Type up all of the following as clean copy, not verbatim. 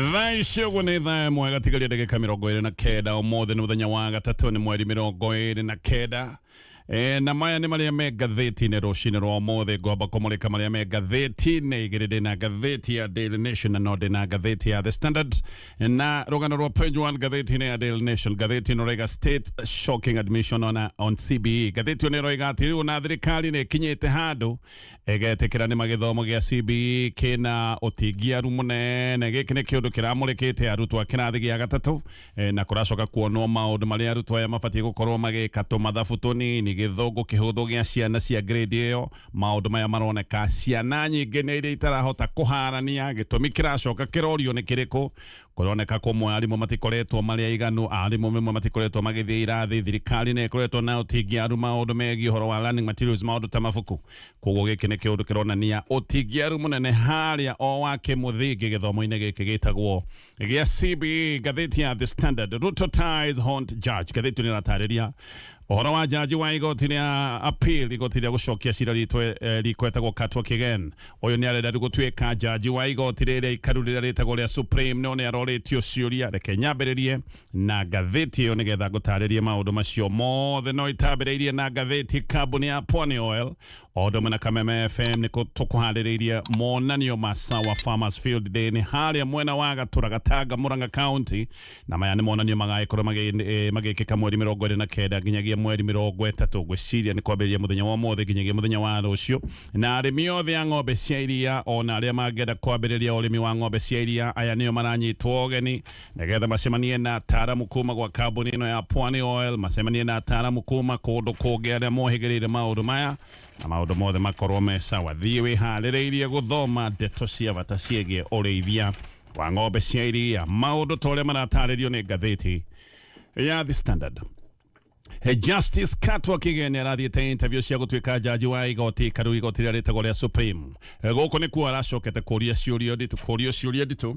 Thaicyo nĩ thaa ĩmwe gatigaria ndagĩka 29 ũmũthĩ nĩ mũthenya wa gatatũ nĩ mweri 29 na maya nĩ marĩa me ngathĩti-inĩ rũcinĩ rwa ũmũthĩ ngwamba kũmũrĩka marĩa me ngathĩti-inĩ igĩrĩ ndĩna ngathĩti ya Daily Nation na no ndĩna ngathĩti ya The Standard na rũgano rwa page 1 ngathĩti-inĩ ya Daily Nation ngathĩti-inĩ roiga state shocking admission on CBE ngathĩti ĩyo nĩ roiga atĩ rĩu na thirikari nĩ ĩkinyĩte handũ ĩgetĩkĩra nĩ magĩthomo gĩa CBE kĩna ũtingiaru mũnene gĩkĩ nĩ kĩũndũ kĩramũrĩkĩte arutwo a kĩrathi gĩa gatatũ na kũracoka kuonwo maũndũ marĩa arutwo aya mabatiĩ gũkorwo magĩka tũmathabu tũnini gĩthũngũ kĩhũthũ gĩa ciana cia grade ĩyo maũndũ maya maroneka ciana nyingĩ nĩ iria itarahota kũharania gĩtũmi kĩracoka kĩrorio nĩ kĩrĩkũ kũroneka kũmwe arimũ matikoretwo marĩa iganu arimũ memwe matikoretwo magĩthiĩ irathi thirikari nĩ ĩkoretwo na ũtingiaru maũndũ megiĩ ũhoro wa learning materials maũndũ ta mabuku koguo gĩkĩ nĩ kĩũndũ kĩronania ũtingiaru mũnene harĩa o wa kĩmũthingi gĩthomo-inĩ gĩkĩ gĩtagwo gĩa CBE ngathĩti ya The Standard Ruto ties haunt judge ngathĩti nĩ ratarĩria ũhoro wa jaji wa igoti rĩa appeal igoti rĩa gũcokia cira rĩkwetagwo Katwa Kigen ũyũ nĩ arenda gũtuĩka jaji wa igoti rĩrĩa ikaru rĩrĩa rĩtagwo rĩa Supreme no nĩ arorĩtio ciũria reke nyambĩrĩrie na ngathĩti ĩyo nĩgetha ngũtarĩrie maũndũ macio mothe no itambĩrĩirie na ngathĩti kambuni ya Pwani Oil o ũndũ ũmwe na Kameme FM nĩ tũkũharĩrĩirie monanio ma Sawa Farmers Field Day nĩ harĩa mwena wa Gatũra Gatanga Murang'a County na maya nĩ monanio magagĩkorwo magĩkĩka mweri 29 nginyagia mweri 30 gwĩciria nĩ kwambĩrĩria mũthenya wa ũmũthĩ nginyagia mũthenya wa rũciũ na arĩmi othe a ng'ombe cia iria ona arĩa mangĩenda kwambĩrĩria ũrĩmi wa ng'ombe cia iria aya nĩo maranyitwo ũgeni nĩgetha macemanie na ataaramu kuma gwa kambuni ĩno ya Pwani Oil macemanie na ataaramu kuma kũndũ kũngĩ arĩa mohĩgĩrĩire maũndũ maya na maũndũ mothe makorwo me sawa thiĩ wĩharĩrĩirie gũthoma ndeto cia bata ciĩgiĩ ũrĩithia wa ng'ombe cia iria maũndũ ta ũrĩa maratarĩrio nĩ ngathĩti ya The Standard. Justice Katwa Kigen arathiĩte interview cia gũtuĩka jaji wa igoti karu igoti rĩrĩa rĩtagwo rĩa Supreme gũkũ nĩkuo aracokete kũria ciũria nditũ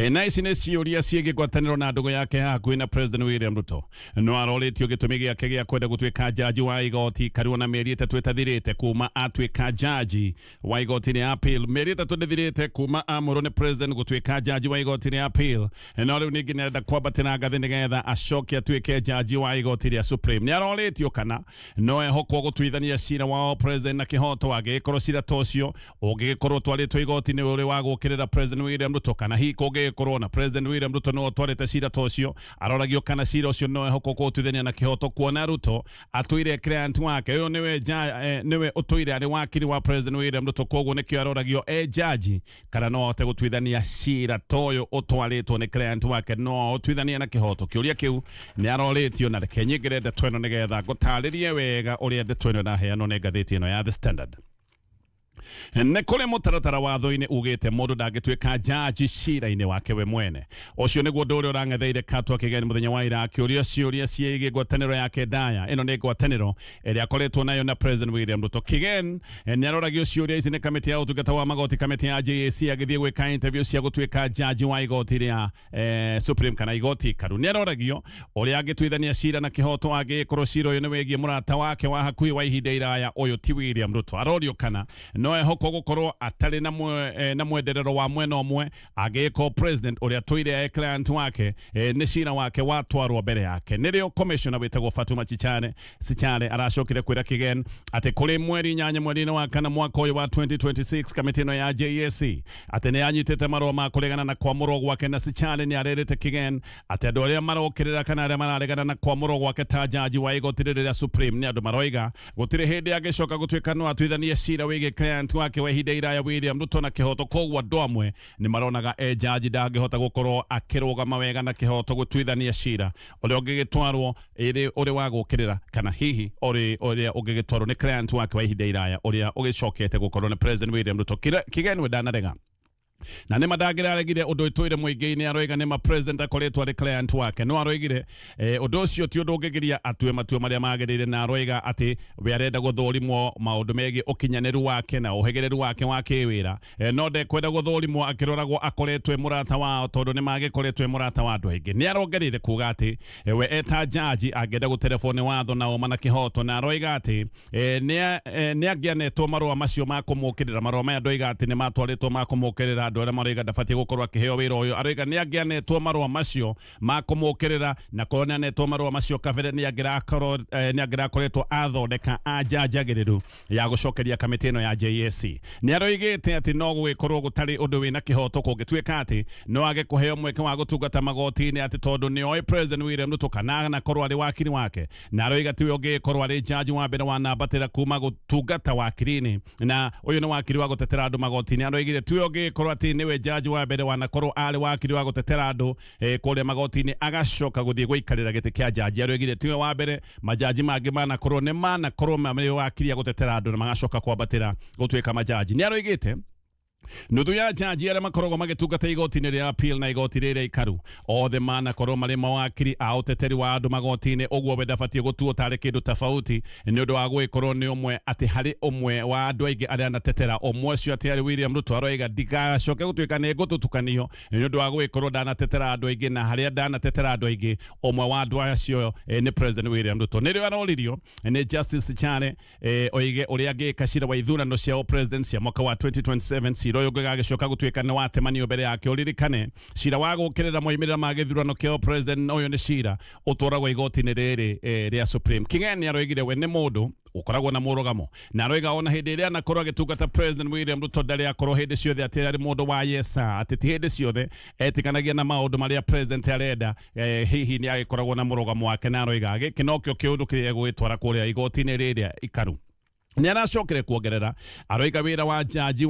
na ici nĩ ciũria ciĩgiĩ ngwatanĩro na ndũgũ yake hakuhĩ na President William Ruto no arorĩtio gĩtũmi gĩake gĩa kwenda gũtuĩka jaji wa igoti karu na mĩeri 3 ĩtathirĩte kuma atuĩka jaji wa igoti rĩa appeal mĩeri 3 ndĩthirĩte kuma amũrwo nĩ President gũtuĩka jaji wa igoti rĩa appeal no rĩu ningĩ nĩarenda kwambatĩra ngathĩ nĩgetha acoke atuĩke jaji wa igoti rĩa Supreme nĩ arorĩtio kana no ehokwo gũtuithania cira wao President na kĩhoto angĩgĩkorwo cira ta ũcio ũngĩgĩkorwo twarĩtwo igoti-inĩ ũrĩ wa gũkĩrĩra President William Ruto kana kũngĩgĩkorwo na President William Ruto no twarĩte cira ta ũcio aroragio kana cira ũcio no ehokwo gũtuithania na kĩhoto kuona Ruto atũire client wake ũyũ nĩwe ũtũire arĩ wakiri wa President William Ruto koguo nĩkĩo aroragio jaji kana no ahote gũtuithania cira ta ũyũ ũtwarĩtwo nĩ client wake no ũtuithania na kĩhoto kĩũria kĩu nĩ arorĩtio na reke nyingĩre ndeto ĩno nĩgetha ngũtarĩrie wega ũrĩa ndeto ĩno ĩraheanwo nĩ ngathĩti ĩno ya The Standard. Nĩ kũrĩ mũtaratara watho-inĩ ugĩte mũndũ ndangĩtuĩka jaji cira-inĩ wake we mwene ũcio nĩguo ũndũ ũrĩa ũrang'etheire Katwa Kigen mũthenya wa ira akĩũria ciũria ciĩgiĩ ngwatanĩro yake ndaya ĩno nĩ ngwatanĩro ĩrĩa akoretwo nayo na President William Ruto Kigen nĩ aroragio ciũria ici nĩ kamĩtĩ ya ũtungata wa magoti kamĩtĩ ya JAC agĩthiĩ gwĩka interview cia gũtuĩka jaji wa igoti rĩa Supreme kana igoti karu nĩ aroragio ũrĩa angĩtuithania cira na kĩhoto angĩkorwo cira ũyũ nĩ wĩgiĩ mũrata wake wa hakuhĩ wa ihinda iraya ũyũ ti William Ruto arorio kana no ehokwo gũkorwo atarĩ na mwenderero wa mwena ũmwe agĩkorwo President ũrĩa tũire client wake nĩ cira wake watwarwo mbere yake nĩrĩo commissioner wĩtagwo Fatuma Sichale aracokire kwĩra Kigen atĩ kũrĩ mweri 8 mweri-inĩ wa kana mwaka ũyũ wa 2026 kamĩtĩ ĩno ya JAC atĩ nĩ anyitĩte marũa ma kũregana na kwamũrwo gwake na Sichale nĩ arerĩte Kigen atĩ andũ arĩa marokĩrĩra kana arĩa mararegana na kwamũrwo gwake ta jaji wa igoti rĩrĩa Supreme nĩ andũ maroiga gũtirĩ hĩndĩ angĩcoka gũtuĩka no atuithanie cira wĩgiĩ client wake wa ihinda iraya William Ruto na kĩhoto koguo andũ amwe nĩ maronaga jaji ndangĩhota gũkorwo akĩrũgama wega na kĩhoto gũtuithania cira ũrĩa ũngĩgĩtwarwo ũrĩ wa gũkĩrĩra kana hihi ũrĩa ũngĩgĩtwarwo nĩ client wake wa ihinda iraya ũrĩa ũgĩcokete gũkorwo nĩ President William Ruto Kigen we ndanarega na nĩ mandangĩraregire ũndũ ũtũire mũingĩ-inĩ aroiga nĩ President akoretwo arĩ client wake no aroigire ũndũ ũcio ti ũndũ ũngĩgiria atue matua marĩa magĩrĩire na aroiga atĩ we arenda gũthũrimwo maũndũ megiĩ ũkinyanĩru wake na ũhĩgĩrĩru wake wa kĩwĩra no ndekwenda gũthũrimwo akĩroragwo akoretwo mũrata wao tondũ nĩ magĩkoretwo mũrata wa andũ aingĩ nĩ arongereire kuga atĩ we eta jaji angĩenda gũterebwo nĩ watho na oma na kĩhoto na aroiga atĩ nĩ angĩanetwo marũa macio ma kũmũkĩrĩra marũa maya ndoiga atĩ nĩ matwarĩtwo ma kũmũkĩrĩra andu aria maraiga ndabatie gukorwo akiheo wira uyu araiga ni angianetwo marua macio makumukirira na korwo anetwo marua macio kabere ni angirakoretwo athondeka ajanjagiriru ya gucokeria kamiti ino ya JSC ni aroigite ati no gugikorwo gutari undu wina kihoto kungituika ati no age kuheo mweke wa gutungata magoti-ini ati tondu ni oi President William Ruto kana na korwo ari wakiri wake na aroiga tiwe ungikorwo ari jaji wa mbere wanambatira kuma gutungata wakiri-ini na uyu ni wakiri wa gutetera andu magoti-ini aroigire tiwe ungikorwo ati niwe jaji wa mbere wanakorwo ari wakiri wa gutetera andu kuria magoti-ini agacoka guthie guikarira giti kia jaji aroigire tiwe wa mbere majaji mangi manakorwo ni manakorwo mari wakiri ya gutetera andu na magacoka kwambatira gutuika majaji ni aroigite nuthu ya jaji aria makoragwo magitungata igoti-ini ria appeal na igoti riria ikaru othe manakorwo mari mawakiri a uteteri wa andu magoti-ini uguo we ndabatie gutuo tari kindu tofauti ni undu wa guikorwo ni umwe ati hari umwe wa andu aingi aria anatetera umwe ucio ati ari William Ruto aroiga ndigacoke gutuika ni ngututukanio ni undu wa guikorwo ndanatetera andu aingi na haria ndanatetera andu aingi umwe wa andu acio ni President William Ruto nirio aroririo ni Justice Chane oige uria angika cira wa ithurano cia presidency mwaka wa 2027 royo gagicoka gutuika ni watemanio mbere yake uririkane cira wa gukirira moimirira ma githurano kio president uyu ni cira utwaragwo igoti-ini riri ria Supreme King'eni aroigire we ni mundu ukoragwo na murugamo na aroiga ona hindi iria anakorwo agitungata President William Ruto ndari akorwo hindi ciothe ati ari mundu wa yesa ati ti hindi ciothe etikanagia na maundu maria president arenda hihi ni agikoragwo na murugamo wake na aroiga giki nokio kiundu kiria gwitwara kuria igoti-ini riria ikaru ni aracokere kuongerera aroiga wira wa jaji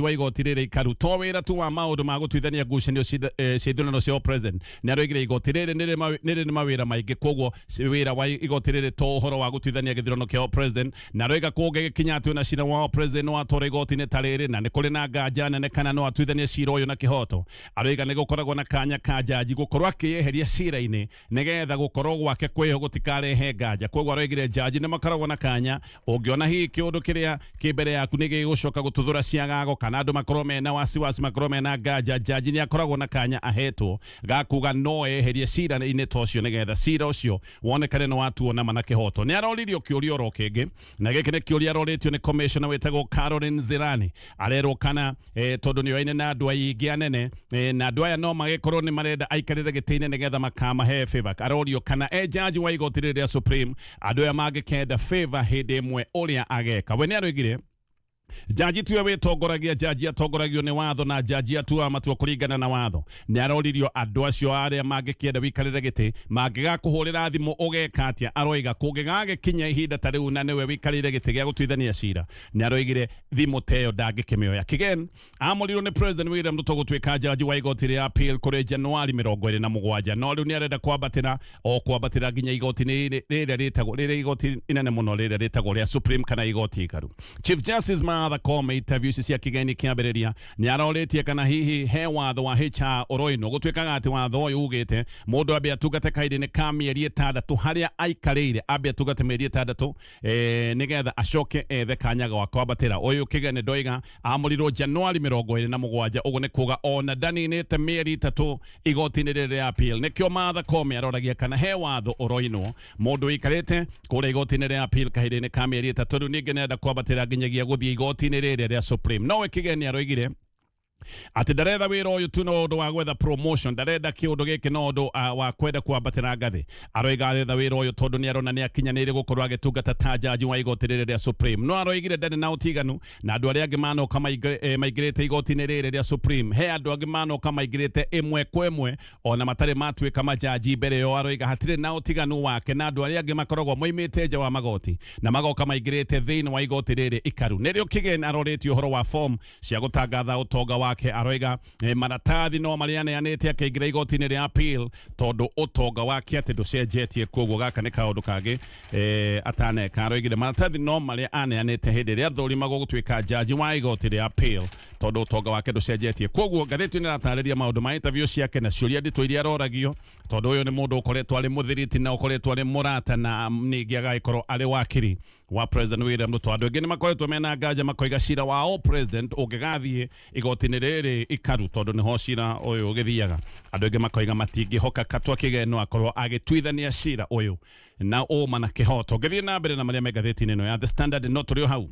wa igoti riri ikaru to wira tu wa maundu ma gutuithania ngucanio cia cia president ni aroigire igoti riri niri ni mawira maingi koguo wira wa igoti riri to uhoro wa gutuithania githurano kia president na aroiga kuge gikinya ati na cira wa president no atora igoti-ini ta riri na ni kuri na nganja nene kana no atuithania cira uyu na kihoto aroiga ni gukoragwo na kanya ka jaji gukorwo akiyeheria cira-ini nigetha gukorwo gwake kwiho gutikarehe nganja koguo aroigire jaji ni makoragwo na kanya ungiona hii kiundu kiria kimbere yaku ni gigucoka gututhura ciagago kana andu makorwo mena wasiwasi makorwo mena nganja jaji ni akoragwo na kanya ahetwo gakuga no eherie cira-ini tocio nigetha cira ucio wonekane no watuona mana kihoto ni aroririo kiuria ro kingi na giki ni kiuria aroritio ni commissioner wetagwo Caroline Zirani arerwo kana tondu ni oine na andu aingi anene na andu aya no magikorwo ni marenda aikarire giti-ini nigetha makamahe favor arorio kana jaji wa igoti riria Supreme andu aya mangikenda favor hindi imwe uria ageka we ni aroigire jaji tuwe witongoragia jaji atongoragio ni watho na jaji atua matua kuringana na watho ni aroririo andu acio aria mangikienda wikarire giti mangigakuhurira thimu ugeka atia aroiga kungigagikinya ihinda ta riu na niwe wikarire giti gia gutuithania cira ni aroigire thimu teo ndangikimioya kigen amurirwo ni President William Ruto gutuika jaji wa igoti ria appeal kuri Januari 27 no riu ni arenda kwambatira nginya igoti-ini riria ritagwo riria igoti inene muno riria ritagwo ria Supreme kana igoti ikaru Chief Justice Kameme interview cia kigeni kiambiriria ni aroritie kana hihi he watho wa HR oroino gutuikaga ati watho uyu ugite mundu ambe atungate kahinda-ini ka mieri 6 haria aikarire ambe atungate mieri 6 nigetha acoke ethe kanya ga kwambatira uyu kigeni ndoiga amurirwo Januari 27 uguo ni kuga ona ndaninite mieri 3 igoti-ini riria appeal nikio Kameme aroragia kana he watho oroino mundu ikarite kuria igoti-ini riria appeal kahinda-ini ka mieri 3 riu ningi nenda kwambatira nginyagia guthie igoti-ini riria ria Supreme no we kigeni aroigire ati ndaretha wira uyu tu no undu wa gwetha promotion ndarenda kiundu giki no undu wa kwenda kwambatira ngathi aroiga aretha wira uyu tondu ni arona ni akinyanire gukorwo agitungata ta jaji wa igoti riri ria Supreme no aroigire ndari na utiganu na andu aria angi manoka maigirite igoti-ini riri ria Supreme he andu angi manoka maigirite imwe kwa imwe ona matari matuika majaji mbere yo aroiga hatire na utiganu wake na andu aria angi makoragwo moimite nja wa magoti na magoka maigirite thiini wa igoti riri ikaru nirio kigeni aroritio horo wa form cia gutangatha utonga wake aroiga maratathi no mariane anete akaigira igoti-ini ria appeal tondu utonga wake ati nducenjetie koguo gaka ni kaundu kangi ataneka aroigire maratathi no maria aneanete hindi ria thurimago gutuika jaji wa igoti ria appeal tondu utonga wake nducenjetie koguo ngatheti ni ratariria maundu ma interview ciake na ciuria nditu iria aroragio tondu uyu ni mundu ukoretwo ari muthiriti na ukoretwo ari murata na ningi agaikorwo ari wakiri wa President William Ruto andu engi ni makoretwo mena nganja makoiga cira wa president ungigathie igoti-ini riri ikaru tondu niho cira uyu ugithiaga andu engi makoiga matingihoka Katwa kigeno akorwo agituithania cira uyu na uma na kihoto ngithie na mbere na maria me ngatheti-ini ino ya The Standard no turio hau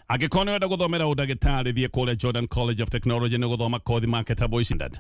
Agikono wenda guthomera udagitari thie kule Jordan College of Technology ni guthoma kothi market boys standard.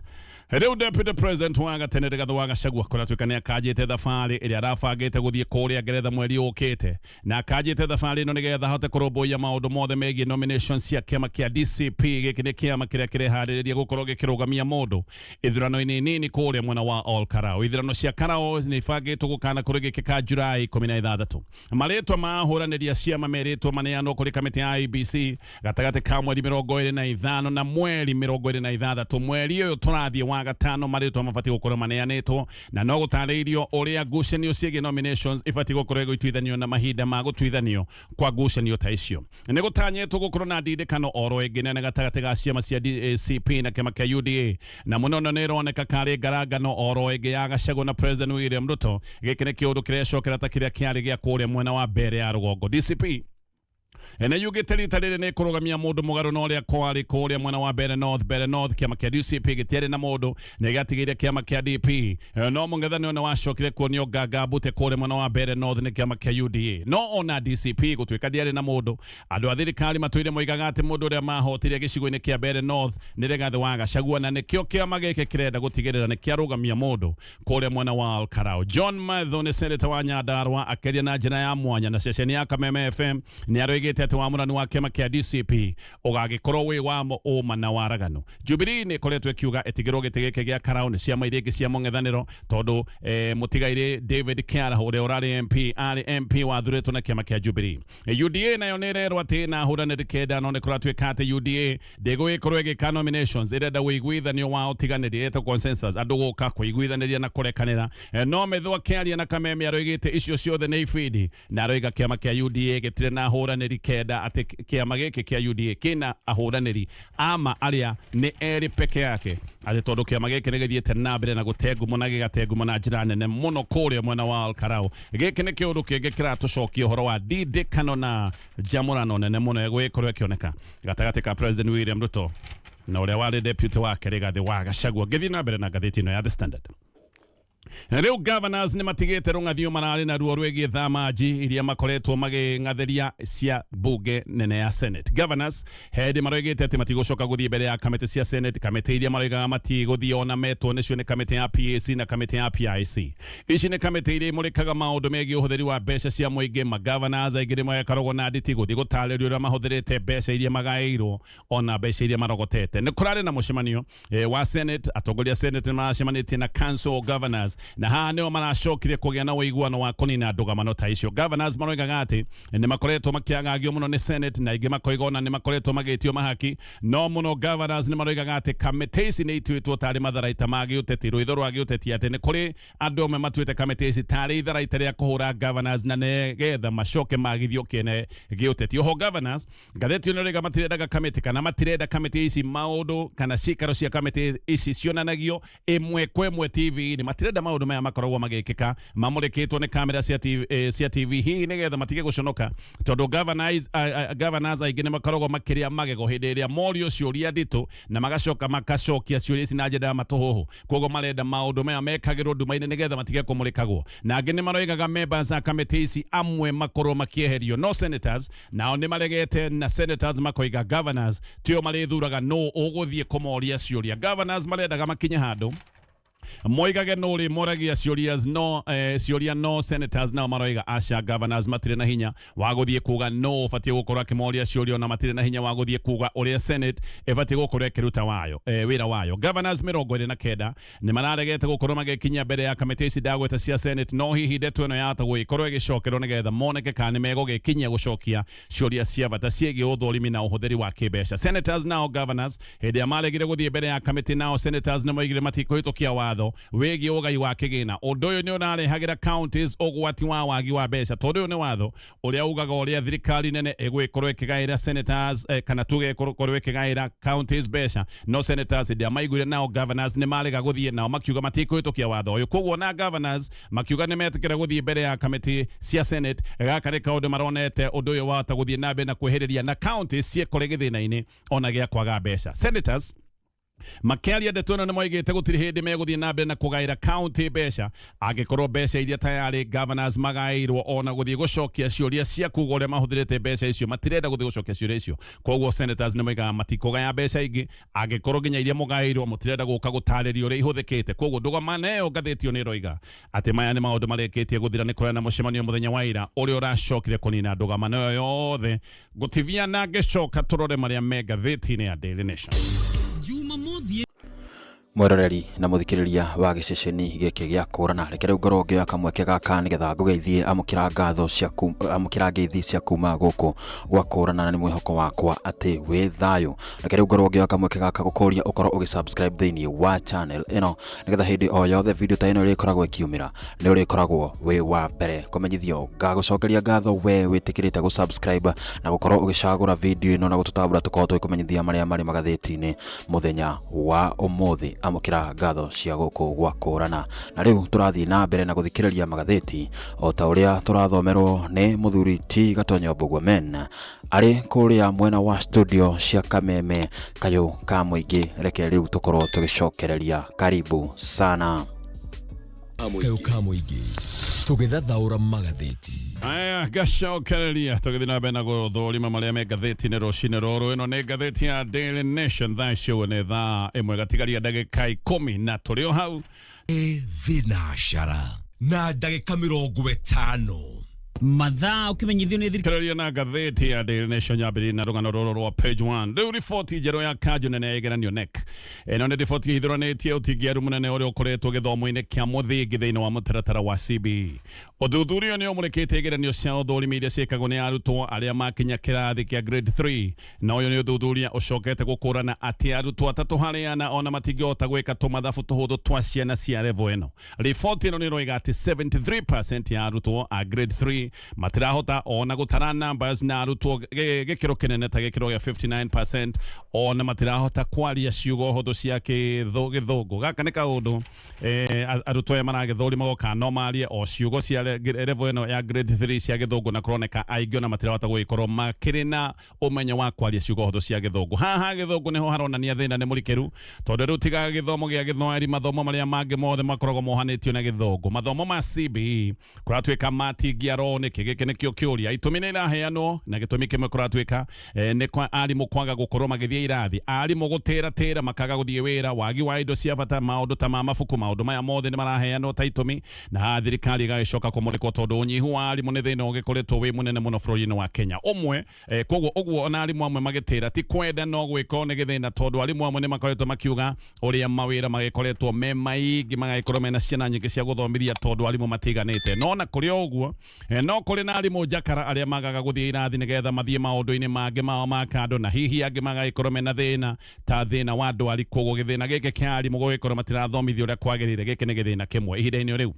Riu Deputy President wa gatene Rigathi Gachagua kuratwika ni akajite thabari iria arabangite guthie kuria Ngeretha mweri ukite na akajite thabari no nigetha hote kurumbuia maundu mothe megie nominations cia kiama kia DCP giki ni kiama kiria kirehariria gukorwo gikirugamia mundu ithurano-ini nini kuria mwena wa All Karao. Ithurano cia Karao ni ibangitwo gukana kurigikika Julai 16. Maritwa mahuraniria ciama meritwo maneano kuri kamiti ya IBC gatagati ka mweri 25 na mweri 26. Mweri uyu turathie wa gatano maritwa mabati gukorwo maneanitwo na no gutariirio uria ngucanio ciege nominations ibati gukorwo gutuithanio na mahinda ma gutuithanio kwa ngucanio ta icio. Ni gutanyetwo gukorwo na ndindikano oro inginene gatagati ga ciama cia DCP na kiama kia UDA na munono ni roneka kari ngarangano oro ingi ya Gachagua na President William Ruto giki ni kiundu kirecokera ta kiria kiari gia kuria mwena wa mbere ya rugongo. DCP ene yugite rita riri ni kurugamia mundu mugaru no ria kwari kuria mwena wa Bere North kiama kia DCP gitiari na mundu ni gatigiire kiama kia DP no mungethani ona wacokire kuonio ngangambute kuria mwena wa Bere North ni kiama kia UDA no ona DCP gutwika diari na mundu andu a thirikari matuire moigaga ati mundu ria mahotire gicigo-ini kia Bere North ni Rigathi Gachagua na nikio kiama giki kirenda gutigirira ni kiarugamia mundu kuria mwena wa All Karao. John Matho ni senator wa Nyandarua akeria na njira ya mwanya na ceceni ya Kameme FM ni aroigite ati wamurani wa kiama kia DCP ugagikorwo wi wamo uma na waragano. Jubilee ni koretwo kiuga etigirwo gitigike gia Karao ni ciama iria ingi cia mung'ethaniro tondu mutigaire David Kiara uria urari MP wathuritwo na kiama kia Jubilee. UDA nayo ni rerwo ati na huraniri kenda no ni kuratwika ati UDA ndigugikorwo igika nominations irenda wiguithanio wa utiganiri eto consensus andu guka kuiguithaniria na kurekanira no methwa kiaria na Kameme aroigite icio ciothe ni ifidi na aroiga kiama kia UDA gitire na huraniri kenda ati kiama giki kia UDA kina ahuraniri ama aria ni eri peke yake ati tondu kiama giki ni githiete na mbere na gutengumo na gigatengumo na njira nene muno kuria mwena wa All Karao. Giki ni kiundu kingi kiratucokia uhoro wa ndindikano na jamurano nene muno gwikorwo ikioneka gatagati ka President William Ruto na uria wari deputy wake Rigathi Gachagua. Githi na mbere na gatheti no ya The Standard. Riu governors ni matigite rungathio marari na ruo rwegie thamaji iria makoretwo maging'atheria cia bunge nene ya Senate. Governors hedi maroigite ati matigocoka guthie mbere ya kamiti cia Senate, kamiti iria maroigaga matiguthie ona metwo nicio ni kamiti ya PAC na kamiti ya PIC. Ici ni kamiti iria imurikaga maundu megie uhuthiri wa mbeca cia muingi. Governors aingĩ nĩmakarogwo na nditi guthie gũtarĩrio ũrĩa mahũthĩrĩte mbeca iria magaĩirwo ona mbeca iria marogotete. Nĩ kũrarĩ na mũcemanio wa Senate, atongoria Senate nĩmaracemanĩtie na Council of Governors na haha nĩo maracokire kũgĩa na ũiguano wa kũnina ndũgamano ta icio. Governors maroigaga atĩ nĩmakoretwo makĩagagio mũno nĩ Senate na ingĩ makoiga ona nĩmakoretwo magĩtio mahaki, no mũno governors nĩmaroigaga atĩ kamĩtĩ ici nĩ ituĩtwo tarĩ matharaita ma gĩũteti, rũitho rwa gĩũteti, atĩ nĩ kũrĩ andũ amwe matuĩte kamĩtĩ ici tarĩ itharaita rĩa kũhũra governors na nĩgetha macoke magithio kĩene gĩũteti. Oho governors ngathĩti ĩno rĩga matirendaga kamĩtĩ kana matirenda kamĩtĩ ici maũndũ kana cikaro cia kamĩtĩ ici cionanagio ĩmwe kwa ĩmwe TV-inĩ. Matirenda maũndũ maya makoragwo magĩkĩka mamũrĩkĩtwo nĩ kamera cia TV hihi nĩgetha matige gũconoka, tondũ governors aingĩ nĩ makoragwo makĩrĩa magego hĩndĩ ĩrĩa morio ciũria nditũ na magacokia ciũria ici na njĩra ya matũhũhũ. Koguo marenda maũndũ maya mekagĩrwo nduma-inĩ nĩgetha matige kũmũrĩkagwo, na angĩ nĩ maroigaga members a kamĩtĩ ici amwe makorwo makĩeherio. No senators nao nĩ maregete na senators makoiga governors tio marĩthuraga no ũgũthiĩ kũmoria ciũria. Governors marendaga makinye handũ moigage no ri moragia ciuria no senators nao maroiga aca governors matire na hinya wa guthie kuga no fatie gukorwo akimoria ciuria na matire na hinya wa guthie kuga uria Senate efatie gukorwo ekiruta wayo wira wayo. Governors 29 ni mararegete gukorwo magikinya mbere ya kamĩtĩ ici ndagweta cia Senate, no hihi ndeto ĩno yatagwo ikorwo igicokerwo nigetha moneke kana megugikinya gucokia ciuria cia bata ciĩgiĩ ũthũrimi na ũhũthĩri wa kĩmbeca. Senators nao governors hĩndĩ ya maregire guthie mbere ya kamĩtĩ nao senators nĩ moigire matikũhĩtũkia watho wegi ugai wa kigina. Ũndũ ũyũ nĩ ũnarehagĩra counties ũgwati wa wagi wa mbeca, tondũ ũyũ nĩ watho ũrĩa ugaga ũrĩa thirikari nene ĩgwĩkorwo ĩkĩgaĩra senators kana tuge ĩkorwo ĩkĩgaĩra counties mbeca. No senators hĩndĩ ya maiguire nao governors nĩ marega gũthiĩ nao makiuga matikũhĩtũkia watho ũyũ. Koguo na governors makiuga nĩ metĩkĩra gũthiĩ mbere ya kamĩtĩ cia Senate. Gaka nĩ kaũndũ maronete ũndũ ũyũ wahota gũthiĩ na mbere na kwĩhĩrĩria na counties ciĩkore gĩthĩna-inĩ ona gĩa kwaga mbeca. Senators Makelia detona moigete gutiri hindi meguthie na mbere na kugaira county besha agikorwo besha iria tayari governors magairwo ona guthie gucokia ciuria cia kuga uria mahuthirite besha icio matirenda guthie gucokia ciuria icio koguo senators moigaga matikugaya besha ingi agikorwo nginya iria mugairwo mutirenda guka gutariria uria ihuthikite koguo ndugama yo ngathitio ni roiga ati maya ni maundu mareketie guthira ni kurana mucemanio muthenya wa ira uria uracokire kunina ndugama yo yothe gutivia na ngicoka turore maria Magathiti ni ya Daily Nation. Mweroreri na muthikiriria wa giceceni giki gia kurana reke riu ngorwo ngioya kamweke gaka nigetha ngugeithie amukira ngatho cia ngeithi cia kuma guku gwa kurana na ni mwihoko wakwa ati wi thayu reke riu ngorwo ngioya kamweke gaka gukuria ukorwo ugisubscribe thiini wa channel ino nigetha hindi o yothe video ta ino ri koragwo ikiumira ni uri koragwo wi wa mbere kumenyithio ngagucokeria ngatho we witikirite gusubscribe na gukorwo ugicagura video ino na gututambura tukorwo twikumenyithia maria mari magathiti-ini muthenya wa umuthi amukira ngatho cia guku gwa kurana na riu turathii na mbere na guthikiriria magathiti o ta uria turathomerwo ni muthuri ti Gatonyo men ari kuria mwena wa studio cia Kameme kayo ka muingi reke riu tukorwo tugicokereria karibu sana kayo ka muingi tugithathaura magathiti aya gacokereria tugithii na mbere na guthurima maria Magathiti-ini rucini ruru ino ni ngathiti ya Daily Nation thaa icio ni thaa imwe gatigaria ndagika 10 na turi o hau vinashara na ndagika 50 mathaa ukimenyithio ni thirikari na ngathiti ya Daily Nation yambiri na rugano ruru rwa page 1 riu riboti njeru ya kanju nene ya igeranio NEC ino ni riboti ihithuranitie utingiaru munene uria ukoretwo githomo-ini kia muthingi thiini wa mutaratara wa CBE uthuthuria ni umurikite igeranio cia uthurimi iria ciikagwo ni arutwo aria makinya kirathi kia grade 3 na uyu ni uthuthuria ucokete gukurana ati arutwo atatu hariana ona matingihota gwika tumathabu tuhuthu twa ciana cia level ino riboti ino ni roiga ati 73% ya arutwo a grade 3 matirahota ona gutara numbers na arutwo gikiro kinene ta gikiro ya 59% ona matirahota kwaria ciugo huthu cia githungu gaka ni kaundu arutwo ya maragithurima goka no marie o ciugo cia level ino ya grade 3 cia githungu na kuroneka aingĩ ona matirahota guikorwo makiri na umenyo wa kwaria ciugo huthu cia githungu haha githungu niho haronania thina ni murikiru tondu riu tiga githomo gia githweri mathomo maria mangi mothe makoragwo mohanitio na githungu mathomo ma CBE kuratwika matingiaro niki giki nikio kiuria itumi ni iraheanwo na gitumi kimwe kuratwika ni kwa arimu kwaga gukorwo magithie irathi arimu gutera makaga guthie wira wagi wa indo cia bata maundu ta mafuku maundu maya mothe ni maraheanwo ta itumi na thirikari igagicoka kumurikwo tondu unyihu wa arimu ni thina ugikoretwo wi munene muno bururi-ini wa Kenya umwe koguo uguo ona arimu amwe magitira ti kwenda no gwiko ni githina tondu arimu amwe ni makoretwo makiuga uria mawira magikoretwo me maingi magagikorwo mena ciana nyingi cia guthomithia tondu arimu matiganite no na kuri uguo no kuri na arimu jakara aria magaga guthie irathi nigetha mathie maundu-ini mangi mao makando na hihi angi magagikorwo mena thina ta thina wa ndwari koguo githina giki kia arimu gugikorwo matirathomithio uria kwagirire giki ni githina kimwe ihinda-ini riu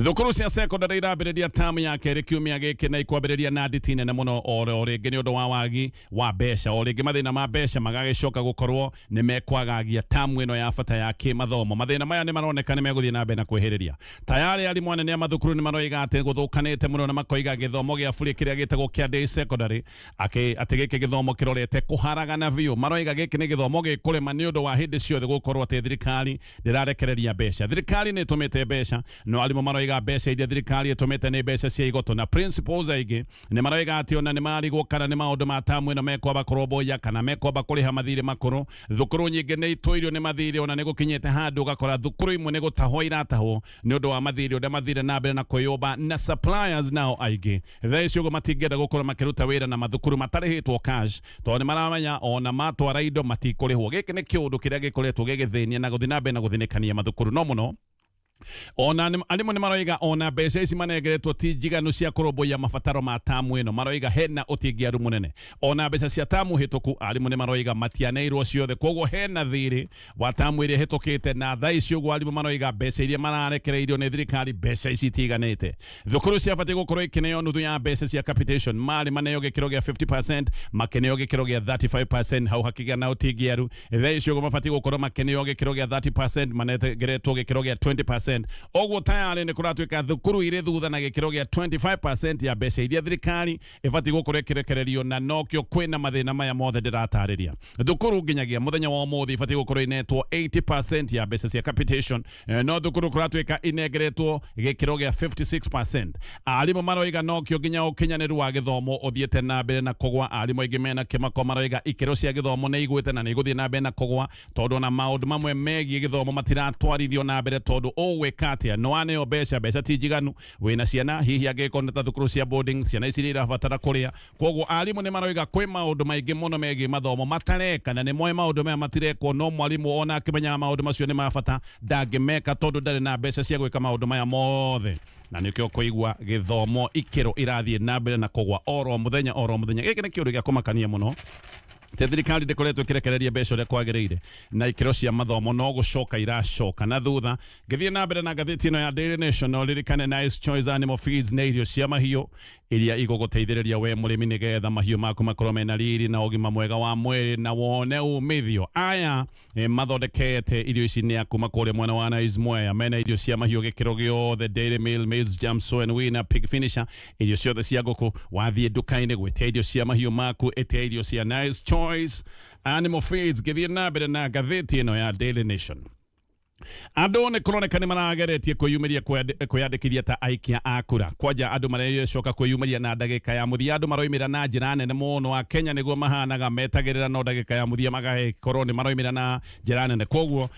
thukuru cia secondary irambiriria tamu ya keri kiumia giki na ikwambiriria na nditi nene muno o ringi ni undu wa wagi wa mbeca o ringi mathina ma mbeca magagicoka gukorwo ni mekwagagia tamu ino ya bata ya kimathomo mathina maya ni maroneka ni meguthie na mbere na kwihiriria tayari arimu anene a mathukuru ni maroiga ati guthukanite muno na makoiga githomo gia buri kiria gitagwo kia day secondary ati giki githomo kirorete kuharagana biu maroiga giki ni githomo gikurema ni undu wa hindi ciothe gukorwo ati thirikari ndirarekereria mbeca thirikari ni itumite mbeca no arimu maroiga mbeca iria thirikari itumite ni mbeca cia igoto na principles aigi ni maroiga ati ona ni marigwo kana ni maundu ma tamu ino mekwamba kuroboya kana mekwamba kuriha mathiri makuru thukuru nyingi ni itwirio ni mathiri ona ni gukinyete handu ugakora thukuru imwe ni gutahwo iratahwo ni undu wa mathiri uria mathire na mbere na kuyumba na suppliers nao aigi thaa icio matingenda gukorwo makiruta wira na mathukuru matarihitwo cash tondu ni maramenya ona matwara indo matikurihwo giki ni kiundu kiria gikoretwo gigithinia na guthii na mbere na guthinikania mathukuru no muno ona arimu ni maroiga ona mbeca ici manegeretwo ti njiganu cia kuroboya mabataro ma tamu ino maroiga hena utingiaru munene ona mbeca cia tamu hituku arimu ni maroiga matianeirwo ciothe koguo hena thiri wa tamu iria hitukite na thaa icio guo arimu maroiga mbeca iria mararekereirio ni thirikari mbeca ici tiganite thukuru cia bati gukorwo ikineo nuthu ya mbeca cia capitation mari maneo gikiro gia 50% makeneo gikiro gia 35% hau hakiga na utingiaru thaa icio guo mabati gukorwo makeneo gikiro gia 30% manegeretwo gikiro gia 20% 25%. Ogwo tayari ni kuratuika thukuru ire thutha na gikiro gia 25% ya mbeca iria thirikari ibati gukorwo ikirekererio na nokyo kwina mathina maya mothe ndiratariria. Thukuru nginyagia muthenya wa umuthi ibati gukorwo inetwo 80% ya mbeca cia capitation, no thukuru kuratuika inegeretwo gikiro gia 56%. Alimu maroiga nokyo nginya ukinyaniru wa githomo uthiete na mbere na kugwa. Alimu aingi mena kimako maroiga ikiro cia githomo ni igwite na ni iguthie na mbere na kugwa tondu na maundu mamwe megie githomo matiratwarithio na mbere tondu ugwikatia no ane mbeca ti njiganu wina ciana hihi angikoneta thukuru cia boarding ciana ici irabatara kuria. Koguo alimu ni maroiga kwi maundu maingi muno megie mathomo matareka na ni moe maundu maya matirekwo no mwalimu ona akimenya maundu macio ni mabata ndangimeka tondu ndari na mbeca cia gwika maundu maya mothe. Na nikyo kuigwa githomo ikiro irathie na mbere na kugwa oro muthenya giki ni kiundu gia kumakania muno. Thirikari ndikoretwo ikirekereria mbeca uria kwagiriire na ikiro cia mathomo no gucoka iracoka na thutha. Ngithie na mbere na ngathiti ino ya Daily Nation no ririkane Nice Choice Animal Feeds na irio cia mahiũ iria iguguteithĩrĩria we mũrĩmi nigetha mahiũ maku makorwo mena riri na ũgima mwega wa mwĩrĩ na wone umithio. Aya mathondekete irio ici ni akuma kũrĩa mwena wa Nice Mwea mena irio cia mahiũ gĩkĩro gĩothe Dairy Meal, Maize Jam, Soy and Winner, Pig Finisher, irio ciothe cia ngũkũ. Wathiĩ nduka-inĩ gwĩtia irio cia mahiũ maku etia irio cia Nice Choice Animal Feeds. Ngithie na mbere na ngathĩti ĩno ya Daily Nation. Andu ni kuroneka ni marageretie kwiyumiria kwiyandikithia ta aikia a kura. Kwaja andu marecoka kwiyumiria na ndagika ya muthia. Andu maroimira na njira nene muno. A Kenya niguo mahanaga metagirira no ndagika ya muthia magahe koroni maroimira na njira nene. Koguo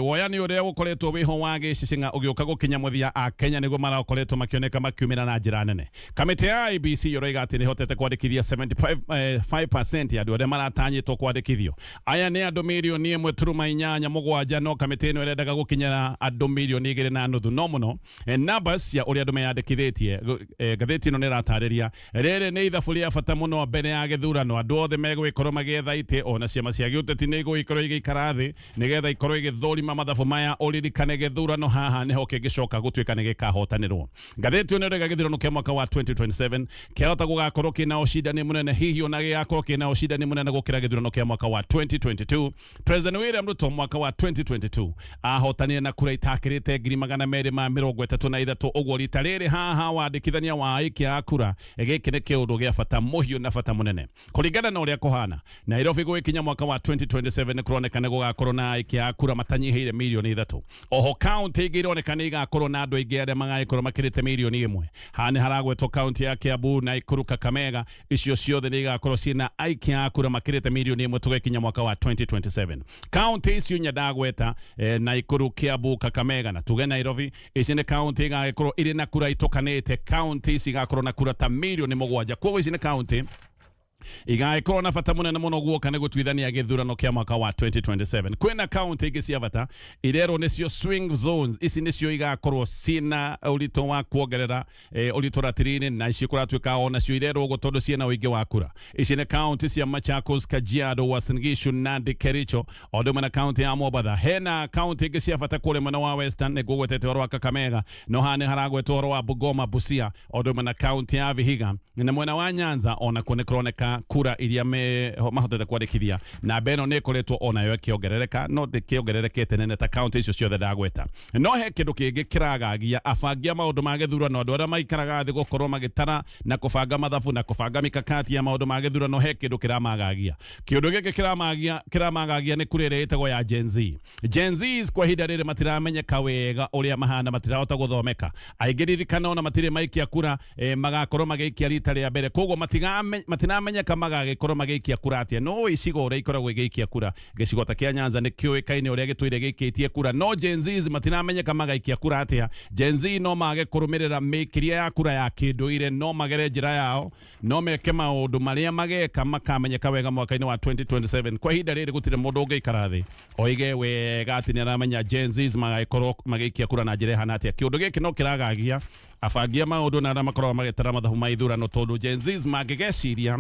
woyani uria gukoretwo wiho wa gicicinga ugiuka gukinya muthia. A Kenya niguo marakoretwo makioneka makiumira na njira nene. Kamite ya IBC yoiga ati ni hotete kwandikithia 75% ya andu aria maratanyitwo kwandikithio. Aya ni andu milioni 1.8 no kamite ino irendaga gukinyira andu milioni 2.5 no muno. Numbers ya uria andu meyandikithitie ngathiti ino ni ratariria rere ni ithabu ria bata muno mbere ya githurano. Andu othe megwikorwo magietha ite ona ciama cia giuteti ni igwikorwo igikara thi nigetha ikorwo igithurima mathabu maya uririkane githurano haha niho kingicoka gutuika ni gikahotanirwo. Ngathiti ino rega githurano kia mwaka wa 2027 kiahota gugakorwo kina ucindani munene hihi ona gigakorwo kina ucindani munene gukira githurano kia mwaka wa 2022. President William Ruto mwaka wa 2022 ahotanire na kura itakirite 233 ogwo rita riri haha wandikithania wa aikia a kura giki ni kiundu gia bata muhiu na bata munene kuringana na uria kuhana. Nairobi gwikinya mwaka wa 2027 ni kuroneka ni gugakorwo na aikia a kura matanyihiire milioni 3. Oho county ingi ironeka ni igakorwo na andu aingi aria magagikorwo makirite milioni 1. Hani haragwetwo county ya Kiambu na Ikuru, Kakamega, icio ciothe ni igakorwo ciina aikia a kura makirite milioni 1 tugekinya mwaka wa 2027. County icio nyadagweta na Ikuru, Kiambu, Kakamega na tuge Nairobi ici ni county igakorwo iri na kura itukanite. County ici igakorwo na kura ta milioni 7. Koguo ici ni county igaikorwo na bata munene muno guoka ni gutwithania githurano kia mwaka wa 2027. Kwina county ingi cia bata irero nicio swing zones. Ici nicio igakorwo sina urito wa kuongerera urito ratirini na ici kuratuika ona cio irero gutondu ciena uingi wa kura. Ici ni county cia Machakos, Kajiado, Uasin Gishu, Nandi, Kericho, oduma na county ya Mombasa. Hena county ingi cia bata kule mwena wa Western ni gugwetete wa Kakamega no hani haragwetwo wa Bungoma, Busia, oduma na county ya Vihiga na mwena wa Nyanza ona kune kroneka kura iria mahotete kwandikithia na beno ni koretwo ona yo kiongerereka no kiongererekete nene ta county icio ciothe ndagweta. No he kindu kingi kiragagia afangia maundu ma githurano andu aria maikaraga thi gukorwo magitara na kubanga mathabu na kubanga mikakati ya maundu ma githurano. He kindu kiramagagia. Kiundu giki kiramagagia ni kurire itago ya Gen Z. Gen Zs kwa hinda riri matiramenyeka wega uria mahana, matirahota guthomeka. Aigiririkana ona matire maikia kura magakorwo magikia rita ria mbere. Koguo matinamenyeka magagikorwo magikia kura atia. No icigo uria ikoragwo igikia kura gicigo ta kia Nyanza ni kiuikaine uria gitwire gikitie kura. No Gen Zs matinamenyeka magaikia kura atia. Gen Z no mage kurumirira mikiria ya kura ya kinduire, no magere njira yao, no meke maundu maria mageka makamenyeka wega mwaka-ini wa 2027. Kwa hinda riri gutire mundu ungiikara thi oige wega ati ni aramenya Gen Zs magagikorwo magikia kura na njira ihana atia. Kiundu giki no kiragagia afangia maundu na aria makoragwo magitara mathabu ma ithurano tondu Gen Zs magigeciria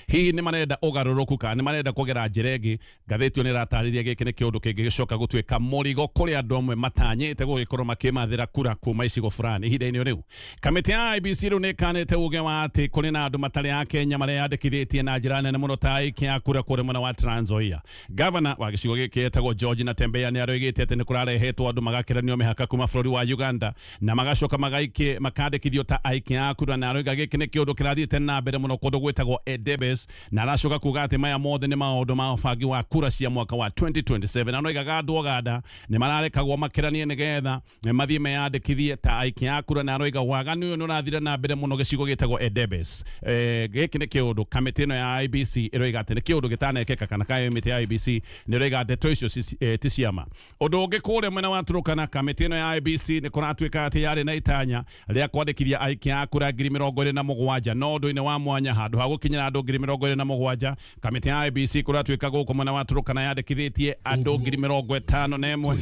hihi ni marenda ugaruruku kana ni marenda kugera njiregi ngathĩti ni ratariria gĩkĩ nĩ kĩũndũ kĩngĩ gĩcoka gũtuĩka mũrigo kũrĩ andũ amwe matanyĩte gũgĩkorwo makĩmathĩra kura kuma icigo fulani ihinda-inĩ rĩu. Kamĩtĩ ya IEBC rĩu nĩ ĩkanĩte uge wa atĩ kũrĩ na andũ matarĩ a Kenya mareyandĩkithĩtie na njĩra nene mũno ta aikia ya kura kũrĩ mwena wa Trans Nzoia. Gavana wa gĩcigo gĩkĩ etagwo George Natembeya nĩ aroigĩte atĩ nĩ kũrarehetwo andũ magakĩranio mĩhaka kuma bũrũri wa Uganda na magacoka makandĩkithio ta aikia ya kura, na aroiga gĩkĩ nĩ kĩũndũ kĩrathiĩte na mbere mũno kũndũ gwĩtagwo Edebes, na aracoka kuga atĩ maya mothe nĩ maũndũ ma ũbangi wa kura cia mwaka wa 2027. Aroigaga andũ Uganda nĩ mararekagwo makĩranie nĩgetha mathiĩ meyandĩkithie ta aikia ya kura, na aroiga waganu ũyũ nĩ ũrathire na mbere mũno gĩcigo gĩtagwo Edebes. Gĩkĩ nĩ kĩũndũ kamĩtĩ ĩno ya IEBC ĩroiga atĩ nĩ kĩũndũ gĩtanekĩka kana kamĩtĩ ya IEBC nĩ ĩroiga ndeto icio ti ciama. Ũndũ ũngĩ kũrĩa mwena wa Turkana, kamĩtĩ ĩno ya IEBC nĩ kũratuĩka atĩ yarĩ na itanya rĩa kwandĩkithia aikia ya kura 27,000 no ũndũ-inĩ wa mwanya handũ ha gũkinyĩra andũ 27,000. Kamĩtĩ ya IEBC kũratuĩka gũkũ mwena wa Turkana yandĩkithĩtie andũ 51,000.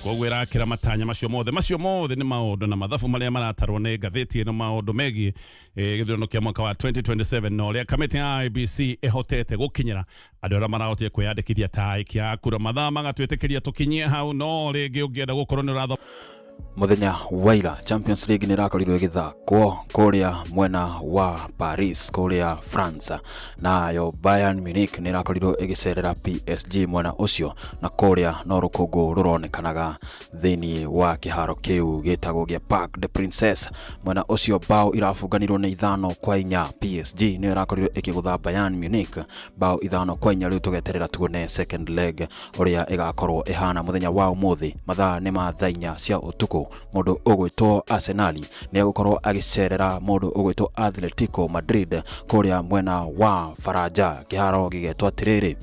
Koguo ĩrakĩra matanya macio mothe nĩ maũndũ na mathabu marĩa maratarwo nĩ ngathĩti ĩno maũndũ megiĩ gĩthurano kĩa mwaka wa 2027 no ũrĩa kamĩtĩ ya IEBC ĩhotete gũkinyĩra andũ arĩa marahotire kwĩyandĩkithia ta aikia a kura. Mathaa magatwĩtĩkĩria tũkinyie hau, no rĩngĩ ũngĩenda gũkorwo nĩ ũratho muthenya waira Champions League nĩ rakorirwo igĩthakwo kũrĩa mwena wa Paris kũrĩa France, nayo Bayern Munich nĩ rakorirwo ĩgĩcerera PSG mwena ũcio, na kũrĩa no rũkũngũ rũronekanaga thĩinĩ wa kĩharo kĩu gĩtagwo gĩa Parc des Princes. Mwena ũcio bao irabunganirwo nĩ 5-4. PSG nĩ rakorirwo ĩkĩgũtha Bayern Munich bao 5-4. Rĩu tũgeterera tuone second leg ũrĩa ĩgakorwo ĩhana muthenya wa ũmũthĩ. Mathaa nĩ ma 4 cia ũtukũ. Mũndũ ũgwĩtwo Arsenal nĩ agũkorwo agĩcerera mũndũ ũgwĩtwo Atletico Madrid kũrĩa mwena wa Faranja, kĩharo gĩgetwo atĩrĩrĩ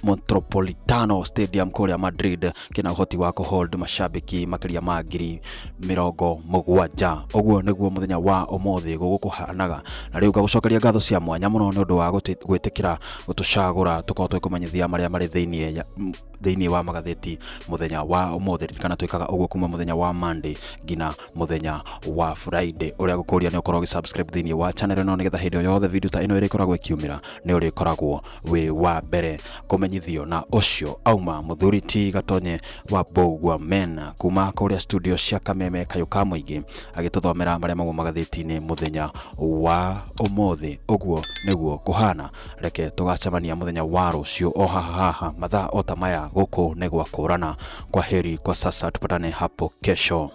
Metropolitano Stadium kũrĩa Madrid, kina ũhoti wa kũhold mashabiki makĩria ma 70,000. Ũguo nĩguo muthenya wa ũmũthĩ gũkũhanaga, na rĩu ngagũcokeria ngatho cia mwanya mũno nĩ ũndũ wa gwĩtĩkĩra gũtũcagũra tũkorwo twĩkũmenyithia marĩa marĩ thĩinĩ wa magathĩti muthenya wa ũmũthĩ. Kana twĩkaga ũguo kuma muthenya wa Monday ngina muthenya wa Friday. Ũrĩa gũkũria nĩ ũkorwo ũgĩsubscribe thĩinĩ wa channel ĩno nĩgetha hĩndĩ o yothe video ta ĩno ĩrĩkoragwo ĩkiumĩra nĩ ũrĩkoragwo wĩ wa mbere kumenyithio. Na ũcio auma Mũthuri Ti Gatonye wa Bogwa Men kuma kũrĩa studio cia Kameme kayũ ka mũingĩ agĩtũthomera marĩa maguo magathĩti-inĩ muthenya wa ũmũthĩ. Ũguo nĩguo kũhana, reke tũgacemania muthenya wa rũciũ o haha mathaa o ta maya gũkũ nĩ gwa kũrana. Kwa heri kwa sasa, tupatane hapo kesho.